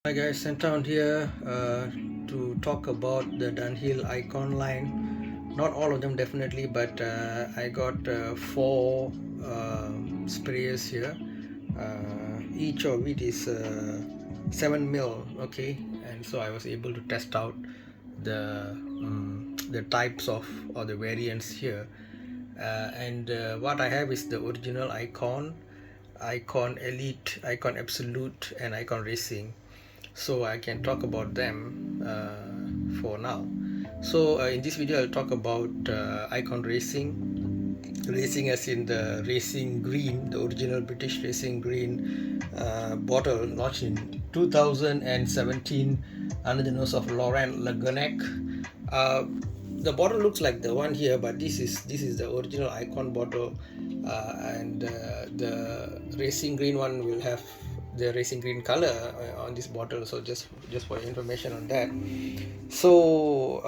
Hi guys, scenthound here to talk about the Dunhill Icon line. Not all of them definitely, but I got four sprayers here. Each of it is 7 mil, okay, and so I was able to test out the types of or the variants here. And what I have is the original Icon, Icon Elite, Icon Absolute, and Icon Racing, so I can talk about them for now. So in this video I'll talk about Icon Racing as in the racing green, the original British racing green bottle launched in 2017 under the nose of Laurent Le Guenec. The bottle looks like the one here, but this is the original Icon bottle, and the racing green one will have the racing green color on this bottle. So just for information on that. So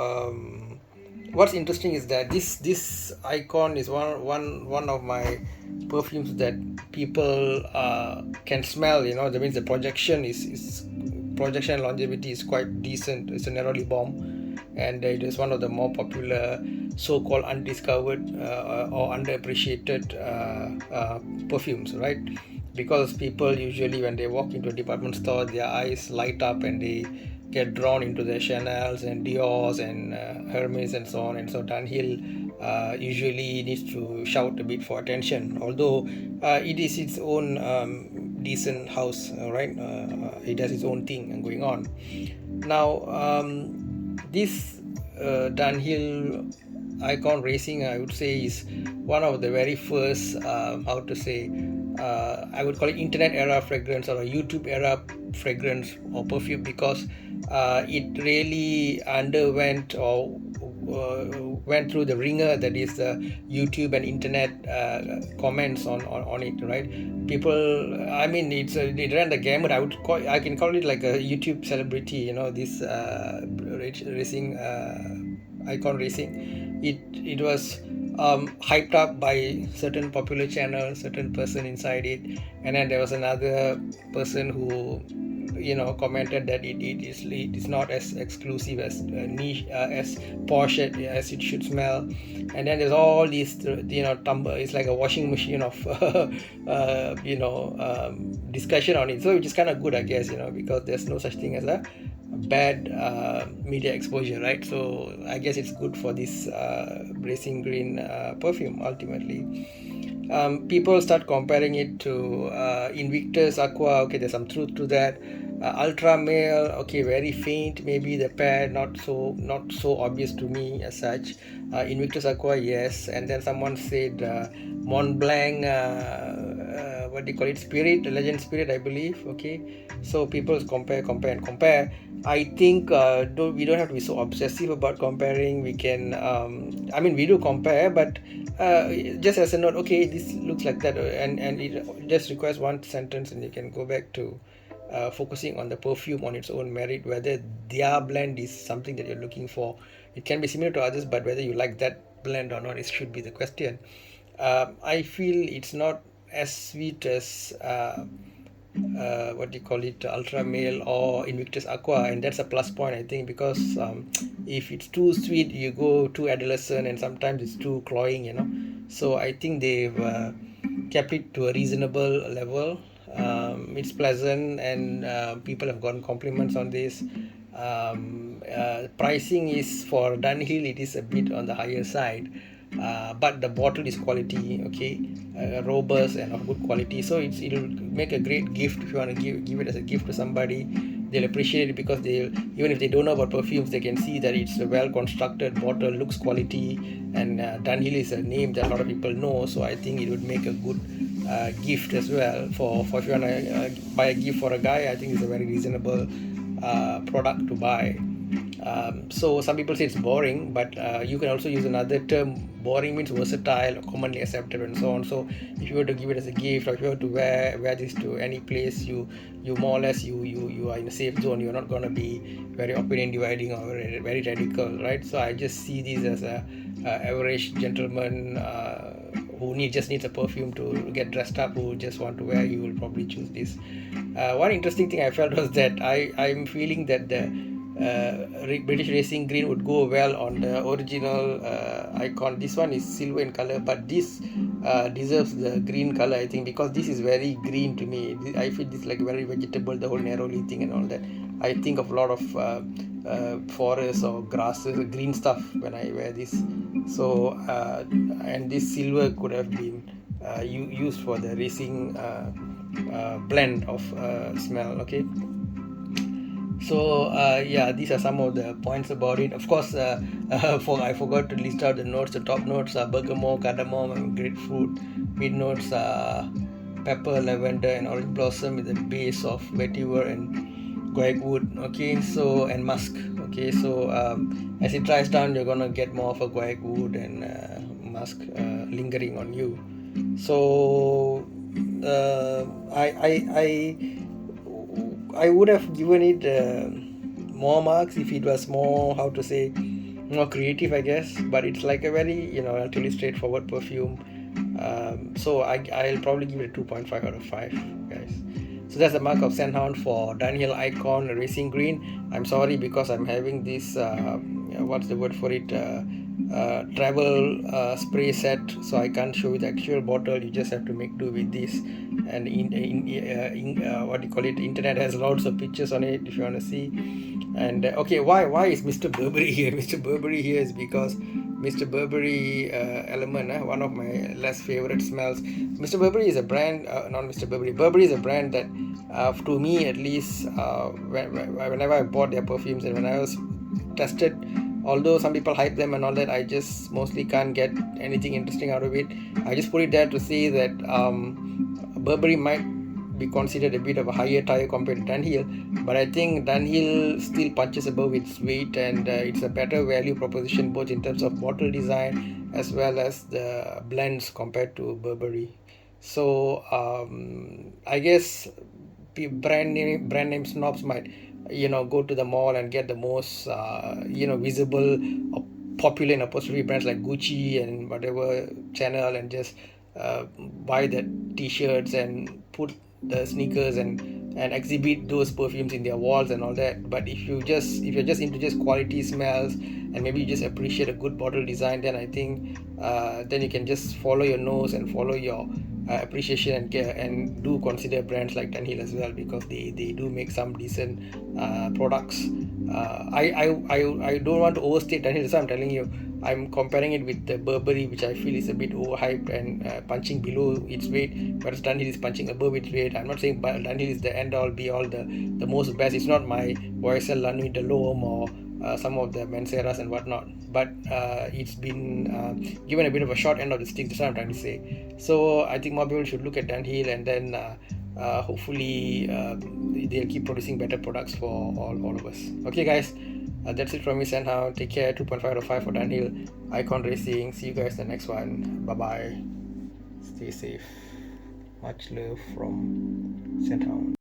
what's interesting is that this Icon is one of my perfumes that people can smell. That means the projection is projection longevity is quite decent. It's a narrowly bomb, and it is one of the more popular so-called undiscovered or underappreciated perfumes, right? Because people usually, when they walk into a department store, their eyes light up and they get drawn into the Chanel's and Dior's and Hermes and so on. And so Dunhill usually needs to shout a bit for attention, although it is its own decent house, right? It has its own thing going on. Now, this Dunhill Icon Racing, I would say, is one of the very first, I would call it internet era fragrance or a YouTube era fragrance or perfume, because it really underwent or went through the ringer that is the YouTube and internet comments on it, right? People, I mean, it ran the gamut. I can call it like a YouTube celebrity, this racing Icon Racing. It was hyped up by certain popular channel, certain person inside it, and then there was another person who commented that it is not as exclusive, as niche, as posh as it should smell. And then there's all these tumble. It's like a washing machine of discussion on it, so which is kind of good, I guess, because there's no such thing as a bad media exposure, right? So I guess it's good for this racing green perfume ultimately. People start comparing it to Invictus Aqua. Okay, there's some truth to that. Ultra Male, okay, very faint, maybe the pair not so obvious to me as such. Invictus Aqua, yes. And then someone said Mont Blanc, what do you call it, Spirit, Legend Spirit, I believe. Okay, so people compare. I think we don't have to be so obsessive about comparing. We can, we do compare, but just as a note, okay, this looks like that, and it just requires one sentence, and you can go back to focusing on the perfume on its own merit, whether their blend is something that you're looking for. It can be similar to others, but whether you like that blend or not, it should be the question. I feel it's not as sweet as what do you call it, Ultra Male or Invictus Aqua, and that's a plus point, I think, because if it's too sweet, you go too adolescent, and sometimes it's too cloying. So I think they've kept it to a reasonable level. It's pleasant, and people have gotten compliments on this. Pricing is, for Dunhill, it is a bit on the higher side, but the bottle is quality, okay, robust and of good quality, so it'll make a great gift if you want to give it as a gift to somebody. They'll appreciate it, because even if they don't know about perfumes, they can see that it's a well constructed bottle, looks quality, and Dunhill is a name that a lot of people know, so I think it would make a good gift as well. For if you want to buy a gift for a guy, I think it's a very reasonable product to buy. So some people say it's boring, but you can also use another term. Boring means versatile, commonly accepted, and so on. So if you were to give it as a gift, or if you were to wear this to any place, you more or less you are in a safe zone. You're not going to be very opinion dividing or very radical, right? So I just see this as a average gentleman who just needs a perfume to get dressed up, who just want to wear, you will probably choose this. One interesting thing I felt was that I'm feeling that the British Racing Green would go well on the original icon. This one is silver in color, but this deserves the green color, I think, because this is very green to me. I feel this like very vegetable, the whole narrowly thing and all that. I think of a lot of forest or grasses, green stuff when I wear this. So and this silver could have been used for the racing blend of smell. Okay, so yeah, these are some of the points about it. Of course, I forgot to list out the notes. The top notes are bergamot, cardamom, and grapefruit. Mid notes are pepper, lavender, and orange blossom with the base of vetiver and guaiac wood. Okay, so and musk. Okay, so as it dries down, you're gonna get more of a guaiac wood and musk lingering on you. So I would have given it more marks if it was more, how to say, more creative, I guess. But it's like a very, relatively straightforward perfume. So I'll probably give it a 2.5 out of 5, guys. So that's the mark of scenthound for Dunhill Icon Racing Green. I'm sorry because I'm having this what's the word for it, travel spray set, so I can't show you the actual bottle. You just have to make do with this. And what do you call it, internet has lots of pictures on it if you want to see. And okay, why is Mr. Burberry here? Mr. Burberry here is because Mr. Burberry Element, one of my less favorite smells. Mr. Burberry is a brand, not Mr. Burberry. Burberry is a brand that, to me at least, whenever I bought their perfumes and when I was tested, although some people hype them and all that, I just mostly can't get anything interesting out of it. I just put it there to say that Burberry might be considered a bit of a higher tier compared to Dunhill, but I think Dunhill still punches above its weight, and it's a better value proposition both in terms of bottle design as well as the blends compared to Burberry. So I guess brand name snobs might go to the mall and get the most visible or popular in apostrophe brands like Gucci and whatever Chanel, and just buy the t-shirts and put the sneakers and exhibit those perfumes in their walls and all that. But if you're just into just quality smells and maybe you just appreciate a good bottle design, then I think then you can just follow your nose and follow your appreciation and do consider brands like Dunhill as well, because they do make some decent products. I don't want to overstate Dunhill, so I'm telling you, I'm comparing it with the Burberry, which I feel is a bit overhyped and punching below its weight, whereas Dunhill is punching above its weight. I'm not saying Dunhill is the end all be all, the most best. It's not my YSL La Nuit de l'Homme or some of the Manceras and whatnot, but it's been given a bit of a short end of the stick. That's what I'm trying to say. So I think more people should look at Dunhill, and then hopefully they'll keep producing better products for all of us. Okay, guys, that's it from me, Scenthound. Take care. 2.5 out of 5 for Dunhill Icon Racing. See you guys in the next one. Bye bye. Stay safe. Much love from Scenthound.